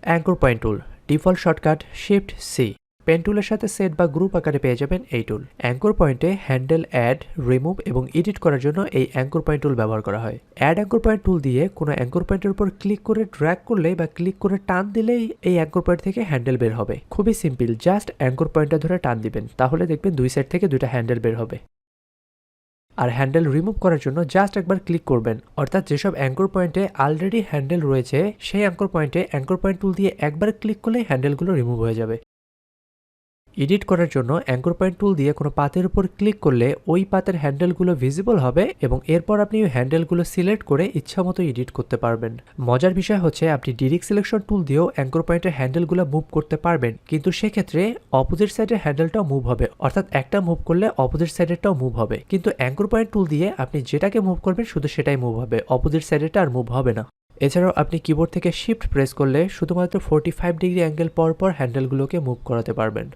Anchor point tool, default shortcut shift C. Pen টুলের সাথে set বা গ্রুপ আকারে পেয়ে যাবেন এই টুল। অ্যাঙ্কর পয়েন্টে হ্যান্ডেল অ্যাড, রিমুভ এবং এডিট করার জন্য এই অ্যাঙ্কর পয়েন্ট টুল ব্যবহার করা হয়। অ্যাড অ্যাঙ্কর পয়েন্ট টুল দিয়ে কোনো অ্যাঙ্কর পয়েন্টের উপর ক্লিক করে ড্র্যাগ করলেই বা ক্লিক করে টান দিলেই এই অ্যাঙ্কর পয়েন্ট থেকে হ্যান্ডেল বের হবে। খুবই সিম্পল, জাস্ট অ্যাঙ্কর পয়েন্টটা ধরে টান দিবেন, তাহলে দেখবেন দুই সাইড থেকে দুইটা হ্যান্ডেল বের হবে। আর হ্যান্ডেল রিমুভ করার জন্য জাস্ট একবার ক্লিক করবেন, অর্থাৎ যেসব অ্যাঙ্কর পয়েন্টে অলরেডি হ্যান্ডেল রয়েছে সেই অ্যাঙ্কর পয়েন্টে অ্যাঙ্কর পয়েন্ট টুল দিয়ে একবার ক্লিক করলেই হ্যান্ডেলগুলো রিমুভ হয়ে যাবে। এডিট করার জন্য অ্যাঙ্কর পয়েন্ট টুল দিয়ে কোনো পাতের উপর ক্লিক করলে ওই পাতের হ্যান্ডেলগুলো ভিজিবল হবে এবং এরপর আপনি ওই হ্যান্ডেলগুলো সিলেক্ট করে ইচ্ছামতো এডিট করতে পারবেন। মজার বিষয় হচ্ছে আপনি ডিরেক্ট সিলেকশন টুল দিয়েও অ্যাঙ্কর পয়েন্টের হ্যান্ডেলগুলো মুভ করতে পারবেন, কিন্তু সেক্ষেত্রে অপোজিট সাইডের হ্যান্ডেলটাও মুভ হবে, অর্থাৎ একটা মুভ করলে অপোজিট সাইডেরটাও মুভ হবে। কিন্তু অ্যাঙ্কর পয়েন্ট টুল দিয়ে আপনি যেটাকে মুভ করবেন শুধু সেটাই মুভ হবে, অপোজিট সাইডেরটা আর মুভ হবে না। এছাড়াও আপনি কিবোর্ড থেকে শিফট প্রেস করলে শুধুমাত্র 45 ডিগ্রি অ্যাঙ্গেল পর পর হ্যান্ডেলগুলোকে মুভ করাতে পারবেন।